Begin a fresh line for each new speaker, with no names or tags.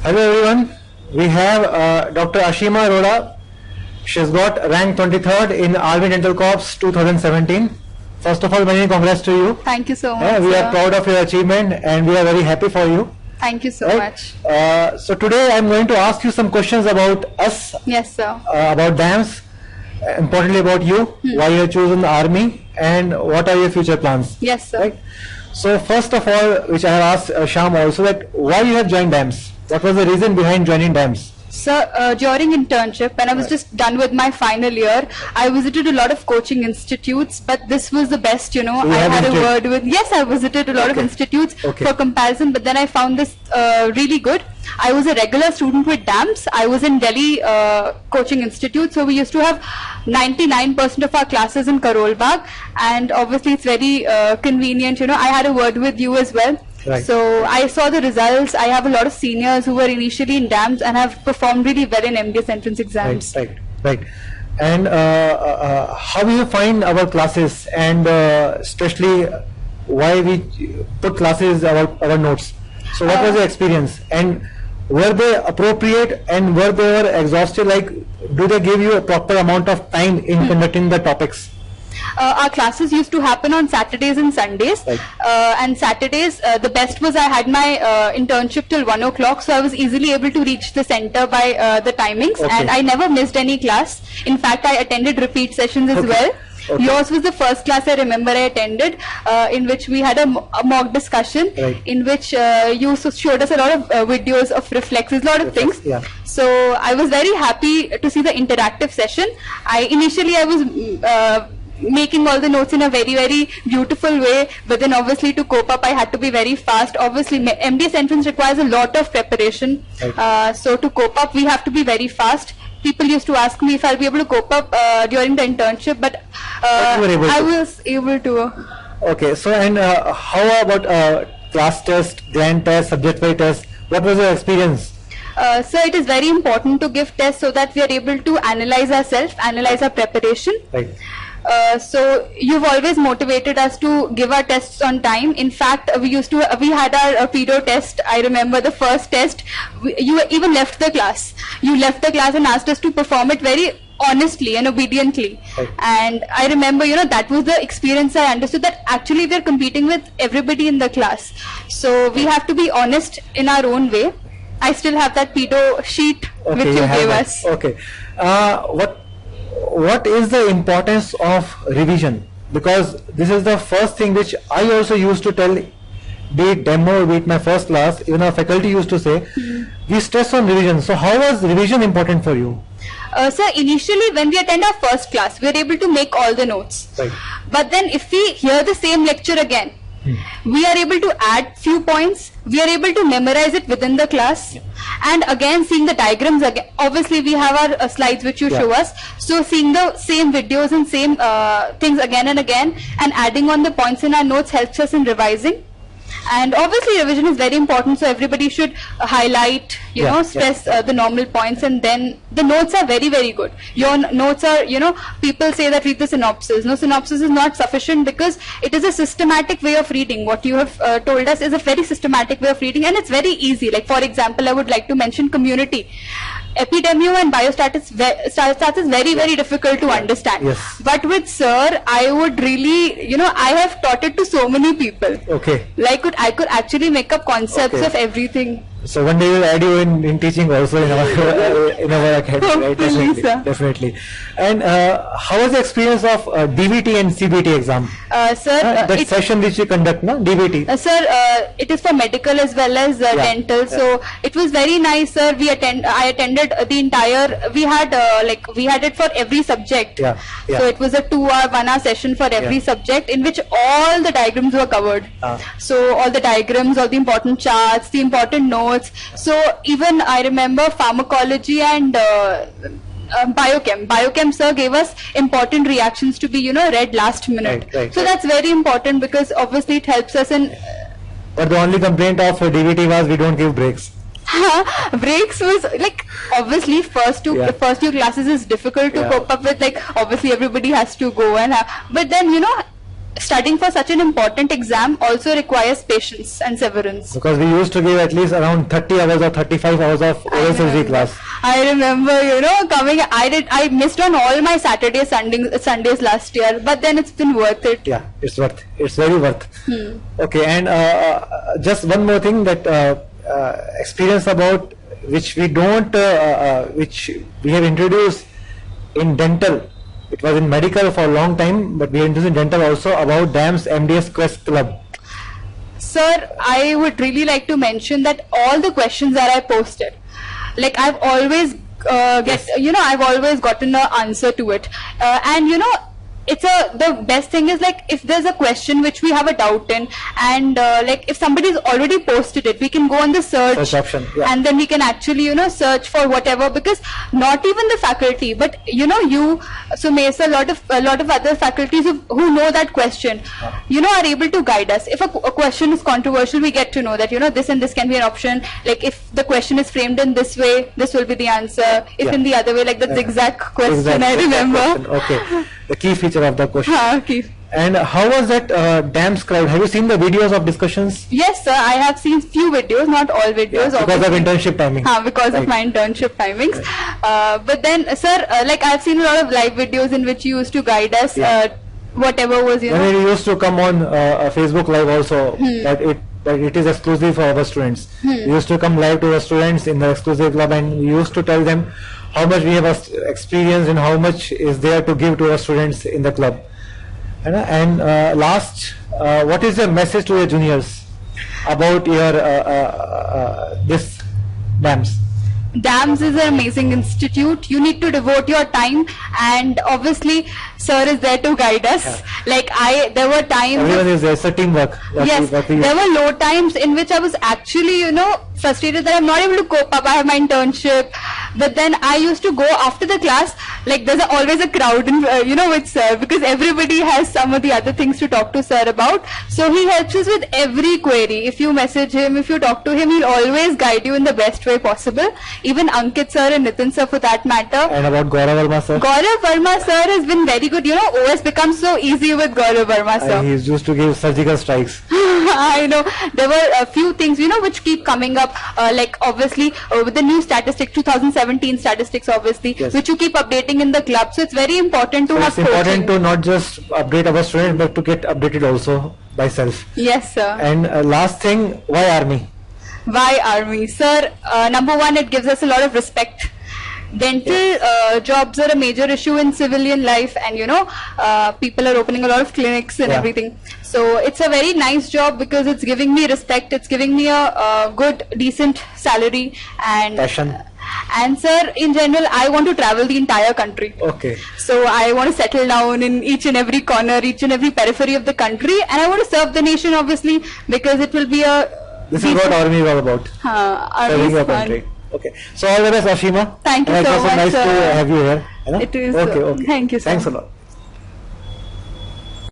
Hello everyone, we have Dr. Ashima Arora. She's got rank 23rd in Army Dental Corps 2017. First of all, many congrats to you.
Thank you so much.
We are proud of your achievement and we are very happy for you.
Thank you so much.
So today I'm going to ask you some questions about us.
Yes, sir.
About DAMS, importantly about you, why you have chosen the Army and what are your future plans.
Yes, sir.
Right? So first of all, which I have asked Sham also, that why you have joined DAMS? What was the reason behind joining DAMS?
Sir, during internship, when I was just done with my final year, I visited a lot of coaching institutes, but this was the best, you know.
So you
I
have
had
visited?
a word with, yes, I visited a lot of institutes for comparison, but then I found this really good. I was a regular student with DAMS. I was in Delhi Coaching Institute, so we used to have 99% of our classes in Karol Bagh, and obviously it's very convenient, you know. I had a word with you as well.
Right.
So I saw the results. I have a lot of seniors who were initially in DAMS and have performed really well in MBS entrance exams.
Right. And how do you find our classes, and especially why we put classes our notes? So what was the experience, and were they appropriate, and were they exhaustive? Like, do they give you a proper amount of time in conducting the topics?
Our classes used to happen on Saturdays and Sundays, and Saturdays the best was I had my internship till 1 o'clock, so I was easily able to reach the center by the timings, and I never missed any class. In fact, I attended repeat sessions as well. Yours was the first class I remember I attended, in which we had a mock discussion, in which you showed us a lot of videos of reflexes, a lot of things. So I was very happy to see the interactive session. Initially I was making all the notes in a very, very beautiful way, but then obviously to cope up I had to be very fast. Obviously MBS entrance requires a lot of preparation, so to cope up we have to be very fast. People used to ask me if I'll be able to cope up during the internship, but I was able to.
Okay, so and how about class test, grand test, subject-wise test? What was your experience?
So it is very important to give tests so that we are able to analyze ourselves, analyze our preparation. So you've always motivated us to give our tests on time. In fact, we had our pedo test. I remember the first test, you even left the class. You left the class and asked us to perform it very honestly and obediently. And I remember, you know, that was the experience I understood, that actually we're competing with everybody in the class. So we have to be honest in our own way. I still have that pedo sheet which you gave us.
Okay. What is the importance of revision? Because this is the first thing which I also used to tell, be it demo, be it my first class, even our faculty used to say, we stress on revision. So how was revision important for you?
Sir, initially when we attend our first class, we are able to make all the notes. But then if we hear the same lecture again, we are able to add few points, we are able to memorize it within the class, and again seeing the diagrams again. Obviously we have our slides which you show us, so seeing the same videos and same things again and again and adding on the points in our notes helps us in revising. And obviously revision is very important, so everybody should highlight, you know, stress the normal points, and then the notes are very, very good. Your notes are, you know, people say that read the synopsis. No, synopsis is not sufficient because it is a systematic way of reading. What you have told us is a very systematic way of reading, and it's very easy. Like for example, I would like to mention community. Epidemio and biostats is very, very difficult to understand. But with sir, I would really, you know, I have taught it to so many people. Like I could actually make up concepts of everything.
So one day we'll add you in teaching also in our academy, right? Definitely. And how was the experience of DVT and CBT exam?
Sir,
that session which you conduct, no? DVT.
Sir, it is for medical as well as dental. So it was very nice, sir. I attended the entire. We had it for every subject. So it was a 2-hour, 1-hour session for every subject, in which all the diagrams were covered. So all the diagrams, all the important charts, the important notes. So even I remember pharmacology and biochem sir gave us important reactions to be, you know, read last minute. So that's very important because obviously it helps us in.
But the only complaint of DVT was we don't give breaks.
Breaks was like, obviously first two classes is difficult to cope up with. Like obviously everybody has to go and but then, you know, studying for such an important exam also requires patience and severance.
Because we used to give at least around 30 hours or 35 hours of oral surgery class.
I remember, coming. I missed on all my Saturdays, Sundays last year, but then it's been worth it.
Yeah, it's worth. It's very worth. Okay, and just one more thing that experience about which we don't, which we have introduced in dental. It was in medical for a long time, but we introduced in dental also about DAMS MDS Quest Club.
Sir, I would really like to mention that all the questions that I posted, like I've always I've always gotten an answer to it, and the best thing is, like, if there's a question which we have a doubt in, and like if somebody's already posted it, we can go on the search
option, yeah.
and then we can actually search for whatever, because not even the faculty, but Sumesh, a lot of other faculties who know that question are able to guide us. If a question is controversial, we get to know that this and this can be an option. Like if the question is framed in this way, this will be the answer. If in the other way, like the zigzag question, I remember.
Okay, the key feature of the question.
Okay.
And how was that DAMS crowd? Have you seen the videos of discussions?
Yes, sir. I have seen few videos, not all videos.
Yeah, because of internship timing.
Because of my internship timings. Right. But then, sir, like I've seen a lot of live videos in which you used to guide us. Whatever was,
When it used to come on Facebook Live also, that it is exclusive for our students. We used to come live to the students in the exclusive club, and we used to tell them how much we have experienced and how much is there to give to our students in the club. And last, what is your message to your juniors about your this DAMS?
DAMS is an amazing institute. You need to devote your time, and obviously sir is there to guide us. Like there were times
everyone is there. It's a teamwork.
Yes, there were low times in which I was actually frustrated that I'm not able to cope up. I have my internship, but then I used to go after the class. Like there's always a crowd in, with sir, because everybody has some of the other things to talk to sir about. So he helps us with every query. If you message him, if you talk to him, he'll always guide you in the best way possible. Even Ankit sir and Nitin sir for that matter.
And about Gaurav Verma sir?
Gaurav Verma sir has been very good. OS becomes so easy with Gaurav Verma sir.
He used to give surgical strikes.
I know. There were a few things, which keep coming up. Like obviously with the new statistics, 2017 statistics, obviously, which you keep updating in the club. So it's very important to have coaching.
It's important to not just update our students, but to get updated also by self.
Yes, sir.
And last thing, why Army?
Why Army? Sir, number one, it gives us a lot of respect. Dental jobs are a major issue in civilian life, and people are opening a lot of clinics and everything. So it's a very nice job because it's giving me respect. It's giving me a good, decent salary and
passion.
And sir, in general, I want to travel the entire country.
Okay.
So I want to settle down in each and every corner, each and every periphery of the country, and I want to serve the nation, obviously, because it will be a.
This is what Army is all about.
Serving your
country. Okay. So all the best, Ashima.
Thank you so much.
It was so nice to have you here.
It is.
Okay.
Thank you, sir.
Thanks a lot.